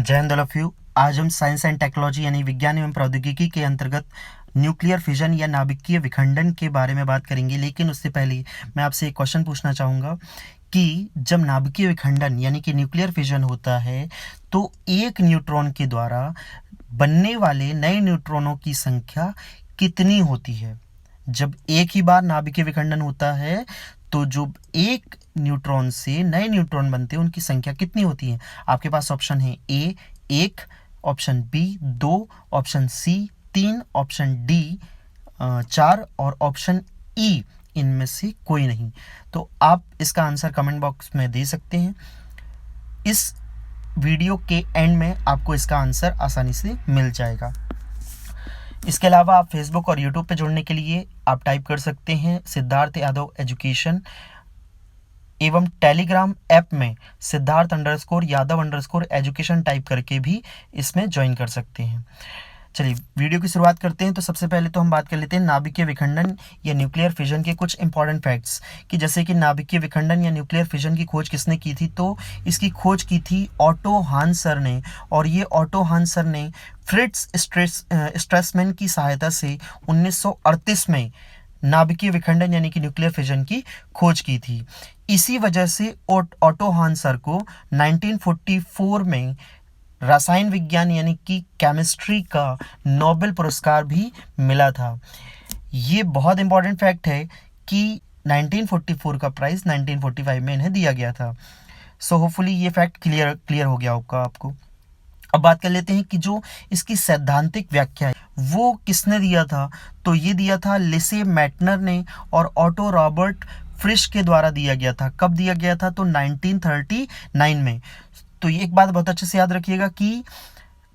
जय Hind all of you. आज हम साइंस एंड टेक्नोलॉजी यानी विज्ञान एवं प्रौद्योगिकी के अंतर्गत न्यूक्लियर फिजन या नाभिकीय विखंडन के बारे में बात करेंगे। लेकिन उससे पहले मैं आपसे एक क्वेश्चन पूछना चाहूँगा कि जब नाभिकीय विखंडन यानी कि न्यूक्लियर फिजन होता है तो एक न्यूट्रॉन के द्वारा बनने वाले नए न्यूट्रॉनों की संख्या कितनी होती है। जब एक ही बार नाभिकीय विखंडन होता है तो जो एक न्यूट्रॉन से नए न्यूट्रॉन बनते हैं उनकी संख्या कितनी होती है। आपके पास ऑप्शन है A 1, option B 2, option C 3, option D 4 और ऑप्शन ई इनमें से कोई नहीं। तो आप इसका आंसर कमेंट बॉक्स में दे सकते हैं। इस वीडियो के एंड में आपको इसका आंसर आसानी से मिल जाएगा। इसके अलावा आप फेसबुक और यूट्यूब पे जुड़ने के लिए आप टाइप कर सकते हैं सिद्धार्थ यादव एजुकेशन, एवं टेलीग्राम ऐप में सिद्धार्थ_यादव_ एजुकेशन टाइप करके भी इसमें ज्वाइन कर सकते हैं। चलिए वीडियो की शुरुआत करते हैं। तो सबसे पहले तो हम बात कर लेते हैं नाभिकीय विखंडन या न्यूक्लियर फिजन के कुछ इंपॉर्टेंट फैक्ट्स कि जैसे कि नाभिकीय विखंडन या न्यूक्लियर फिजन की खोज किसने की थी। तो इसकी खोज की थी ऑटो हानसर ने, और ये ऑटो हानसर ने फ्रिट्ज स्ट्रेसमैन की सहायता से 1938 में नाभिकीय विखंडन यानी कि न्यूक्लियर फिजन की खोज की थी। इसी वजह से ऑटो हानसर को 1944 में रसायन विज्ञान यानी कि केमिस्ट्री का नोबेल पुरस्कार भी मिला था। ये बहुत इंपॉर्टेंट फैक्ट है कि 1944 का प्राइज 1945 में इन्हें दिया गया था। सो होपफुली ये फैक्ट क्लियर हो गया होगा आपको। अब बात कर लेते हैं कि जो इसकी सैद्धांतिक व्याख्या है वो किसने दिया था। तो ये दिया था लिसे मैटनर ने और ऑटो रॉबर्ट फ्रिश के द्वारा दिया गया था। कब दिया गया था? तो 1939 में। तो ये एक बात बहुत अच्छे से याद रखिएगा कि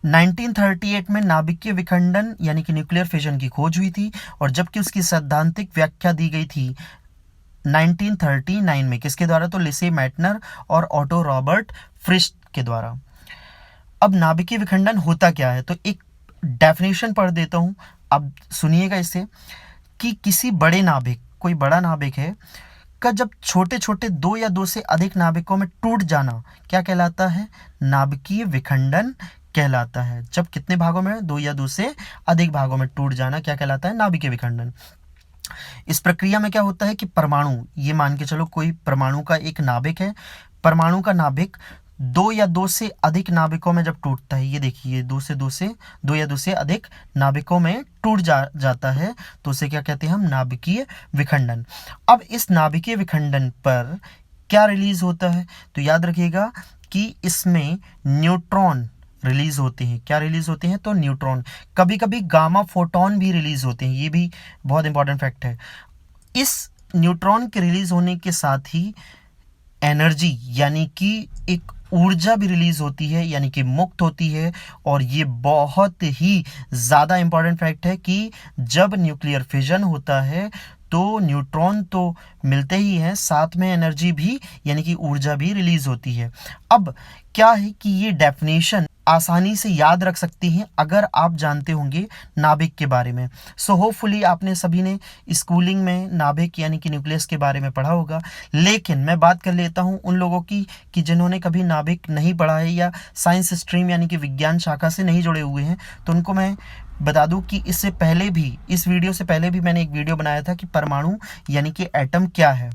1938 में नाभिकीय विखंडन यानी कि न्यूक्लियर फिजन की खोज हुई थी, और जबकि उसकी सैद्धांतिक व्याख्या दी गई थी 1939 में। किसके द्वारा? तो लिसे मैटनर और ऑटो रॉबर्ट फ्रिश के द्वारा। अब नाभिकीय विखंडन होता क्या है, तो एक डेफिनेशन पढ़ देता हूं, अब सुनिएगा इसे कि किसी बड़े नाभिक, कोई बड़ा नाभिक है का जब छोटे छोटे 2 या 2 से अधिक नाभिकों में टूट जाना क्या कहलाता है? नाभिकीय विखंडन कहलाता है। जब कितने भागों में? 2 या 2 से अधिक भागों में टूट जाना क्या कहलाता है? नाभिकीय विखंडन। इस प्रक्रिया में क्या होता है कि परमाणु, ये मान के चलो कोई परमाणु का एक नाभिक है, परमाणु का नाभिक 2 या 2 से अधिक नाभिकों में जब टूटता है, ये देखिए 2 या 2 से अधिक नाभिकों में टूट जाता है तो उसे क्या कहते हैं हम? नाभिकीय विखंडन। अब इस नाभिकीय विखंडन पर क्या रिलीज होता है? तो याद रखिएगा कि इसमें न्यूट्रॉन रिलीज होते हैं। क्या रिलीज होते हैं? तो न्यूट्रॉन। कभी कभी गामा फोटोन भी रिलीज होते हैं, ये भी बहुत इंपॉर्टेंट फैक्ट है। इस न्यूट्रॉन के रिलीज होने के साथ ही एनर्जी यानी कि एक ऊर्जा भी रिलीज होती है, यानी कि मुक्त होती है। और ये बहुत ही ज़्यादा इंपॉर्टेंट फैक्ट है कि जब न्यूक्लियर फिजन होता है तो न्यूट्रॉन तो मिलते ही हैं, साथ में एनर्जी भी यानी कि ऊर्जा भी रिलीज होती है। अब क्या है कि ये डेफिनेशन आसानी से याद रख सकती हैं अगर आप जानते होंगे नाभिक के बारे में। सो होपफुली आपने सभी ने स्कूलिंग में नाभिक यानी कि न्यूक्लियस के बारे में पढ़ा होगा। लेकिन मैं बात कर लेता हूं उन लोगों की कि जिन्होंने कभी नाभिक नहीं पढ़ा है या साइंस स्ट्रीम यानी कि विज्ञान शाखा से नहीं जुड़े हुए हैं, तो उनको मैं बता दूं कि इससे पहले भी, इस वीडियो से पहले भी मैंने एक वीडियो बनाया था कि परमाणु यानी कि एटम क्या है।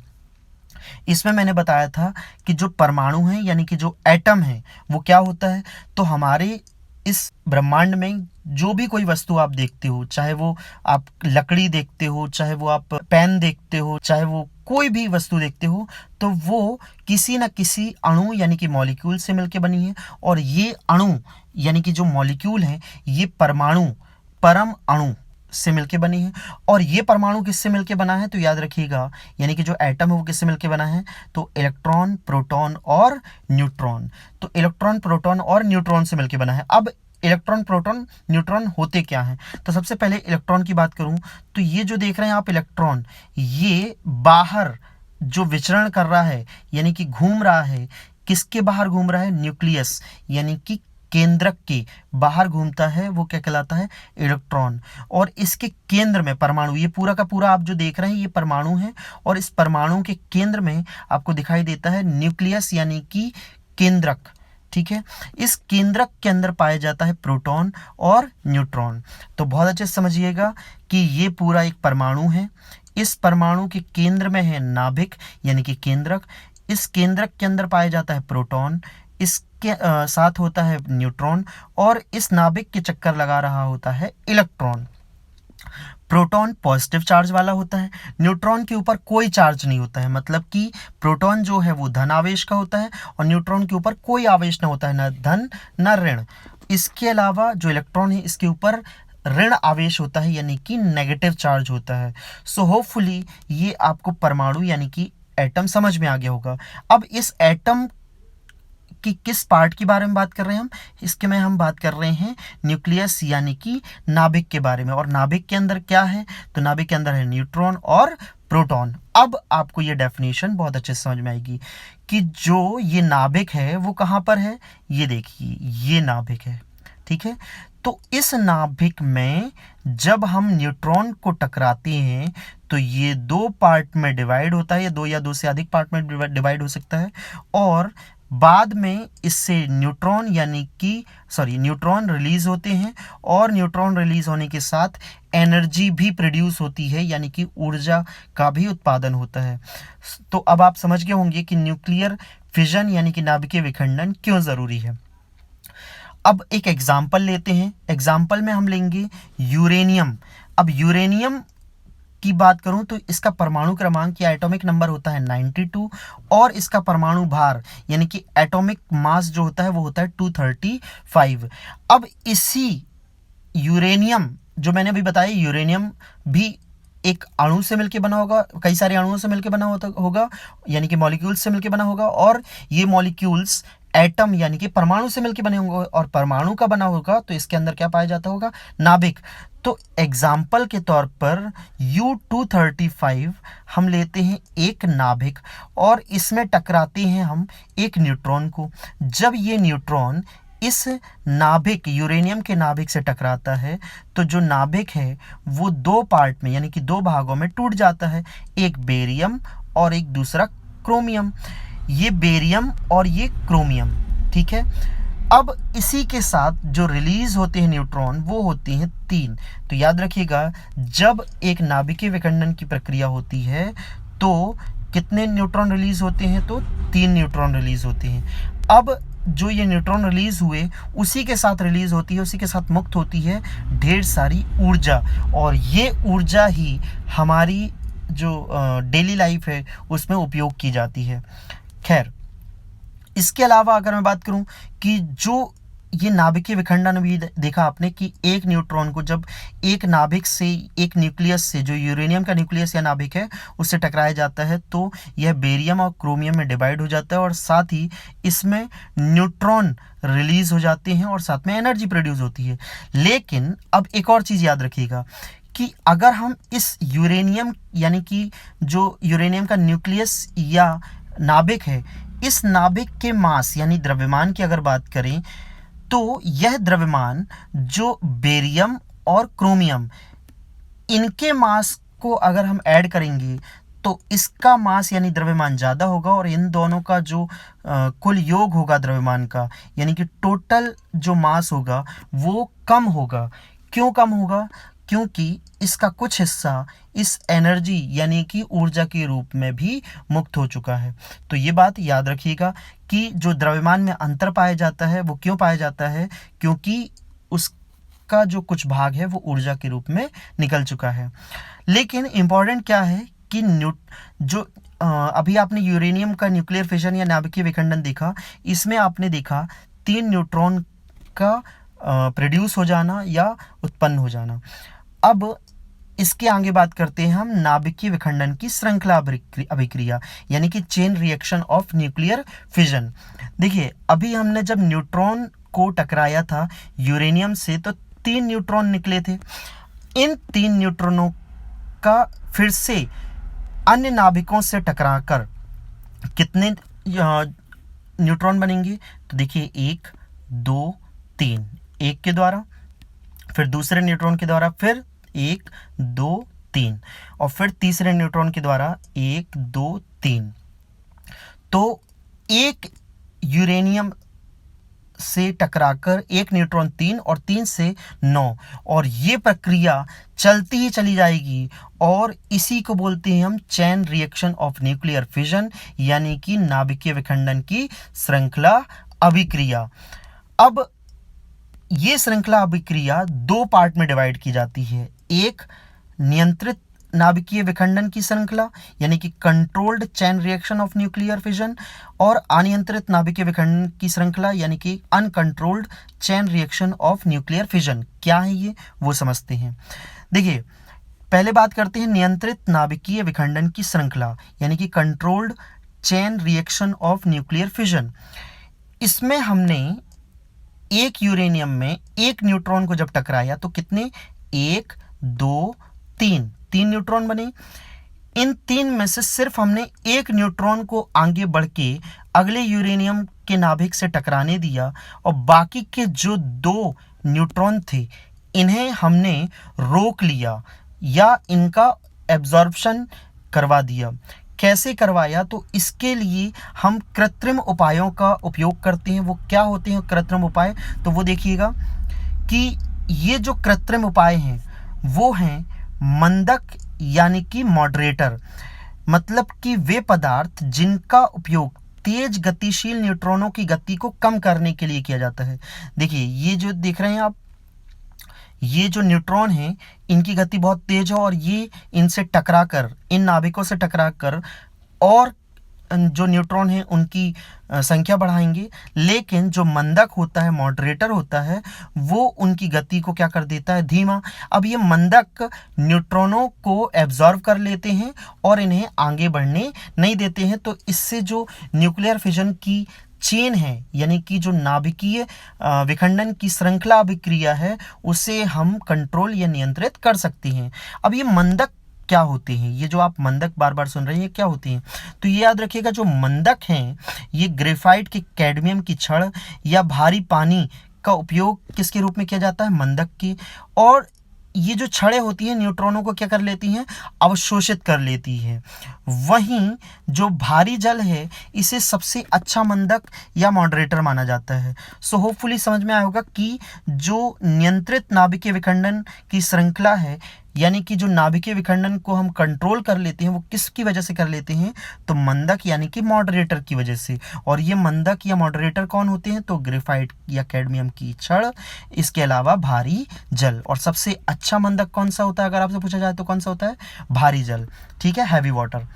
इसमें मैंने बताया था कि जो परमाणु है यानी कि जो एटम है वो क्या होता है। तो हमारे इस ब्रह्मांड में जो भी कोई वस्तु आप देखते हो, चाहे वो आप लकड़ी देखते हो, चाहे वो आप पेन देखते हो, चाहे वो कोई भी वस्तु देखते हो, तो वो किसी न किसी अणु यानी कि मॉलिक्यूल से मिलकर बनी है। और ये अणु यानी कि जो मॉलिक्यूल है ये परमाणु, परम अणु से मिलके बनी है। और ये परमाणु किससे मिलके बना है? तो याद रखिएगा यानी कि जो एटम है वो किससे मिलके बना है? तो इलेक्ट्रॉन, प्रोटॉन और न्यूट्रॉन। तो इलेक्ट्रॉन, प्रोटॉन और न्यूट्रॉन से मिलके बना है। अब इलेक्ट्रॉन, प्रोटॉन, न्यूट्रॉन होते क्या हैं? तो सबसे पहले इलेक्ट्रॉन की बात करूं तो ये जो देख रहे हैं आप इलेक्ट्रॉन, ये बाहर जो विचरण कर रहा है यानी कि घूम रहा है, किसके बाहर घूम रहा है? न्यूक्लियस यानी कि केंद्रक के बाहर घूमता है, वो क्या कहलाता है? इलेक्ट्रॉन। और इसके केंद्र में परमाणु, ये पूरा का पूरा आप जो देख रहे हैं ये परमाणु है, और इस परमाणु के केंद्र में आपको दिखाई देता है न्यूक्लियस यानी कि केंद्रक। ठीक है। इस केंद्रक के अंदर पाया जाता है प्रोटॉन और न्यूट्रॉन। तो बहुत अच्छे से समझिएगा कि ये पूरा एक परमाणु है। इस परमाणु के केंद्र में है नाभिक यानी कि केंद्रक। इस केंद्रक के अंदर पाया जाता है प्रोटॉन, इसके साथ होता है न्यूट्रॉन, और इस नाभिक के चक्कर लगा रहा होता है इलेक्ट्रॉन। प्रोटॉन पॉजिटिव चार्ज वाला होता है, न्यूट्रॉन के ऊपर कोई चार्ज नहीं होता है, मतलब कि प्रोटॉन जो है वो धन आवेश का होता है और न्यूट्रॉन के ऊपर कोई आवेश ना होता है, ना धन ना ऋण। इसके अलावा जो इलेक्ट्रॉन है इसके ऊपर ऋण आवेश होता है यानी कि नेगेटिव चार्ज होता है। सो होपफुली ये आपको परमाणु यानी कि एटम समझ में आ गया होगा। अब इस एटम कि किस पार्ट के बारे में बात कर रहे हैं हम, इसके में हम बात कर रहे हैं न्यूक्लियस यानी कि नाभिक के बारे में। और नाभिक के अंदर क्या है, तो नाभिक के अंदर है न्यूट्रॉन और प्रोटॉन। अब आपको ये डेफिनेशन बहुत अच्छे से समझ में आएगी कि जो ये नाभिक है वो कहाँ पर है। ये देखिए ये नाभिक है, ठीक है। तो इस नाभिक में जब हम न्यूट्रॉन को टकराते हैं तो ये दो पार्ट में डिवाइड होता है, या दो या दो से अधिक पार्ट में डिवाइड हो सकता है, और बाद में इससे न्यूट्रॉन रिलीज होते हैं, और न्यूट्रॉन रिलीज होने के साथ एनर्जी भी प्रोड्यूस होती है यानी कि ऊर्जा का भी उत्पादन होता है। तो अब आप समझ गए होंगे कि न्यूक्लियर फिजन यानी कि नाभिकीय विखंडन क्यों ज़रूरी है। अब एक एग्जाम्पल लेते हैं। एग्जाम्पल में हम लेंगे यूरेनियम। अब यूरेनियम की बात करूं तो इसका परमाणु क्रमांक या एटॉमिक नंबर होता है 92, और इसका परमाणु भार यानी कि एटॉमिक मास जो होता है वो होता है 235। अब इसी यूरेनियम जो मैंने अभी बताया, यूरेनियम भी एक अणु से मिलकर बना होगा, कई सारे अणुओं से मिलकर बना होगा यानी कि मॉलिक्यूल्स से मिलकर बना होगा, और ये मॉलिक्यूल्स एटम यानी कि परमाणु से मिलकर बने होंगे, और परमाणु का बना होगा तो इसके अंदर क्या पाया जाता होगा, नाभिक। तो एग्जाम्पल के तौर पर U-235 हम लेते हैं एक नाभिक, और इसमें टकराते हैं हम एक न्यूट्रॉन को। जब ये न्यूट्रॉन इस नाभिक यूरेनियम के नाभिक से टकराता है तो जो नाभिक है वो दो पार्ट में यानी कि दो भागों में टूट जाता है, एक बेरियम और एक दूसरा क्रोमियम। ये बेरियम और ये क्रोमियम, ठीक है। अब इसी के साथ जो रिलीज होते हैं न्यूट्रॉन वो होते हैं 3। तो याद रखिएगा जब एक नाभिकीय विखंडन की प्रक्रिया होती है तो कितने न्यूट्रॉन रिलीज होते हैं, तो 3 न्यूट्रॉन रिलीज होते हैं। अब जो ये न्यूट्रॉन रिलीज हुए उसी के साथ रिलीज होती है, उसी के साथ मुक्त होती है ढेर सारी ऊर्जा, और ये ऊर्जा ही हमारी जो डेली लाइफ है उसमें उपयोग की जाती है। खैर, इसके अलावा अगर मैं बात करूं कि जो ये नाभिकीय विखंडन भी देखा आपने कि एक न्यूट्रॉन को जब एक नाभिक से, एक न्यूक्लियस से, जो यूरेनियम का न्यूक्लियस या नाभिक है उससे टकराया जाता है तो यह बेरियम और क्रोमियम में डिवाइड हो जाता है, और साथ ही इसमें न्यूट्रॉन रिलीज हो जाते हैं और साथ में एनर्जी प्रोड्यूस होती है। लेकिन अब एक और चीज़ याद रखिएगा कि अगर हम इस यूरेनियम यानी कि जो यूरेनियम का न्यूक्लियस या नाभिक है, इस नाभिक के मास यानी द्रव्यमान की अगर बात करें तो यह द्रव्यमान जो बेरियम और क्रोमियम इनके मास को अगर हम ऐड करेंगे तो इसका मास यानी द्रव्यमान ज़्यादा होगा, और इन दोनों का जो कुल योग होगा द्रव्यमान का यानी कि टोटल जो मास होगा वो कम होगा। क्यों कम होगा? क्योंकि इसका कुछ हिस्सा इस एनर्जी यानी कि ऊर्जा के रूप में भी मुक्त हो चुका है। तो ये बात याद रखिएगा कि जो द्रव्यमान में अंतर पाया जाता है वो क्यों पाया जाता है, क्योंकि उसका जो कुछ भाग है वो ऊर्जा के रूप में निकल चुका है। लेकिन इम्पॉर्टेंट क्या है कि अभी आपने यूरेनियम का न्यूक्लियर फिशन या नाभिकीय विखंडन देखा, इसमें आपने देखा 3 न्यूट्रॉन का प्रोड्यूस हो जाना या उत्पन्न हो जाना। अब इसके आगे बात करते हैं हम नाभिकीय विखंडन की श्रृंखला अभिक्रिया यानी कि chain reaction of nuclear fission. देखिए अभी हमने जब न्यूट्रॉन को टकराया था यूरेनियम से तो 3 न्यूट्रॉन निकले थे। इन 3 न्यूट्रॉनों का फिर से अन्य नाभिकों से टकराकर कितने न्यूट्रॉन बनेंगे, तो देखिए 1 2 3, एक के द्वारा, फिर दूसरे न्यूट्रॉन के द्वारा फिर 1 2 3, और फिर तीसरे न्यूट्रॉन के द्वारा 1 2 3। तो एक यूरेनियम से टकराकर एक न्यूट्रॉन 3 और 3 से 9, और ये प्रक्रिया चलती ही चली जाएगी, और इसी को बोलते हैं हम chain reaction of nuclear fission, यानी कि नाभिकीय विखंडन की श्रृंखला अभिक्रिया। अब ये श्रृंखला अभिक्रिया दो पार्ट में डिवाइड की जाती है, एक नियंत्रित नाभिकीय विखंडन की श्रृंखला यानी कि controlled chain reaction of nuclear fission, और अनियंत्रित नाभिकीय विखंडन की श्रृंखला यानी कि uncontrolled chain reaction of nuclear fission. क्या है ये, वो समझते हैं। देखिए, पहले बात करते हैं नियंत्रित नाभिकीय विखंडन की श्रृंखला यानी कि controlled chain reaction of nuclear fission. इसमें हमने एक यूरेनियम में एक न्यूट्रॉन को जब टकराया तो कितने, 1 2 3 न्यूट्रॉन बने। इन 3 में से सिर्फ हमने एक न्यूट्रॉन को आगे बढ़ के अगले यूरेनियम के नाभिक से टकराने दिया, और बाकी के जो 2 न्यूट्रॉन थे इन्हें हमने रोक लिया या इनका एब्जॉर्प्शन करवा दिया। कैसे करवाया, तो इसके लिए हम कृत्रिम उपायों का उपयोग करते हैं। वो क्या होते हैं कृत्रिम उपाय, तो वो देखिएगा कि ये जो कृत्रिम उपाय हैं वो हैं मंदक यानी कि मॉडरेटर, मतलब कि वे पदार्थ जिनका उपयोग तेज गतिशील न्यूट्रॉनों की गति को कम करने के लिए किया जाता है। देखिए, ये जो देख रहे हैं आप, ये जो न्यूट्रॉन हैं इनकी गति बहुत तेज है, और ये इनसे टकराकर, इन नाभिकों से टकराकर और जो न्यूट्रॉन हैं उनकी संख्या बढ़ाएंगे। लेकिन जो मंदक होता है, मॉडरेटर होता है, वो उनकी गति को क्या कर देता है, धीमा। अब ये मंदक न्यूट्रॉनों को एब्जॉर्व कर लेते हैं और इन्हें आगे बढ़ने नहीं देते हैं। तो इससे जो न्यूक्लियर फिजन की चेन है यानी कि जो नाभिकीय विखंडन की श्रृंखला अभिक्रिया है उसे हम कंट्रोल या नियंत्रित कर सकते हैं। अब ये मंदक क्या होते हैं, ये जो आप मंदक बार बार सुन रहे हैं क्या होते हैं, तो ये याद रखिएगा, जो मंदक हैं ये ग्रेफाइट के कैडमियम की छड़ या भारी पानी का उपयोग किसके रूप में किया जाता है, मंदक की। और ये जो छड़ें होती हैं न्यूट्रॉनों को क्या कर लेती हैं, अवशोषित कर लेती हैं। वहीं जो भारी जल है इसे सबसे अच्छा मंदक या मॉडरेटर माना जाता है। सो होपफुली समझ में आया होगा कि जो नियंत्रित नाभिकीय विखंडन की श्रृंखला है यानी कि जो नाभिकीय विखंडन को हम कंट्रोल कर लेते हैं वो किसकी वजह से कर लेते हैं, तो मंदक यानी कि मॉडरेटर की वजह से। और ये मंदक या मॉडरेटर कौन होते हैं, तो ग्रेफाइट या कैडमियम की छड़, इसके अलावा भारी जल। और सबसे अच्छा मंदक कौन सा होता है, अगर आपसे पूछा जाए तो कौन सा होता है, भारी जल, ठीक है, हैवी वाटर।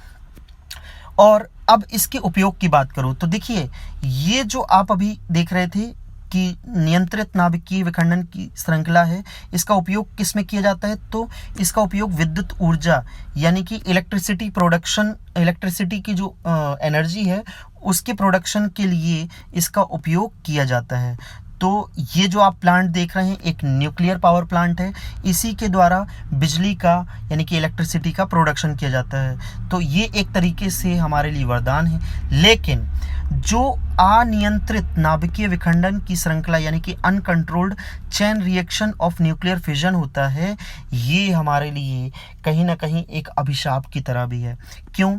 और अब इसके उपयोग की बात करूं तो देखिए, ये जो आप अभी देख रहे थे कि नियंत्रित नाभिकीय विखंडन की श्रृंखला है, इसका उपयोग किस में किया जाता है, तो इसका उपयोग विद्युत ऊर्जा यानी कि इलेक्ट्रिसिटी प्रोडक्शन, इलेक्ट्रिसिटी की जो एनर्जी है उसके प्रोडक्शन के लिए इसका उपयोग किया जाता है। तो ये जो आप प्लांट देख रहे हैं एक न्यूक्लियर पावर प्लांट है, इसी के द्वारा बिजली का यानी कि इलेक्ट्रिसिटी का प्रोडक्शन किया जाता है। तो ये एक तरीके से हमारे लिए वरदान है। लेकिन जो अनियंत्रित नाभिकीय विखंडन की श्रृंखला यानी कि uncontrolled chain reaction of nuclear fission होता है, ये हमारे लिए कहीं ना कहीं एक अभिशाप की तरह भी है। क्यों,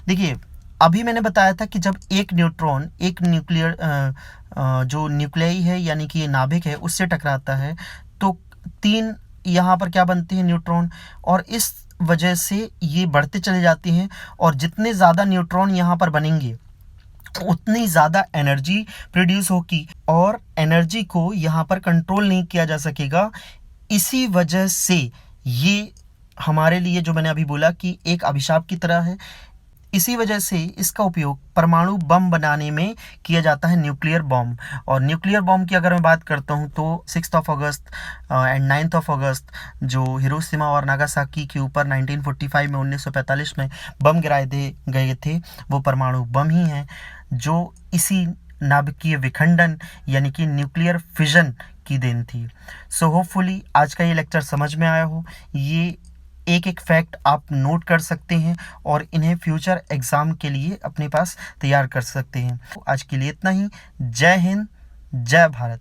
देखिए अभी मैंने बताया था कि जब एक न्यूट्रॉन एक न्यूक्लियर जो न्यूक्लियाई है यानी कि ये नाभिक है उससे टकराता है तो 3 यहाँ पर क्या बनते हैं, न्यूट्रॉन, और इस वजह से ये बढ़ते चले जाते हैं। और जितने ज़्यादा न्यूट्रॉन यहाँ पर बनेंगे उतनी ज़्यादा एनर्जी प्रोड्यूस होगी, और एनर्जी को यहाँ पर कंट्रोल नहीं किया जा सकेगा। इसी वजह से ये हमारे लिए, जो मैंने अभी बोला, कि एक अभिशाप की तरह है। इसी वजह से इसका उपयोग परमाणु बम बनाने में किया जाता है, न्यूक्लियर बॉम्ब। और न्यूक्लियर बॉम्ब की अगर मैं बात करता हूँ तो 6 अगस्त एंड 9 अगस्त जो हिरोशिमा और नागासाकी के ऊपर 1945 में 1945 में बम गिराए गए थे, वो परमाणु बम ही हैं जो इसी नाभिकीय विखंडन यानी कि न्यूक्लियर फिजन की देन थी। सो होपफुली आज का ये लेक्चर समझ में आया हो। ये एक एक फैक्ट आप नोट कर सकते हैं और इन्हें फ्यूचर एग्ज़ाम के लिए अपने पास तैयार कर सकते हैं। आज के लिए इतना ही। जय हिंद, जय भारत।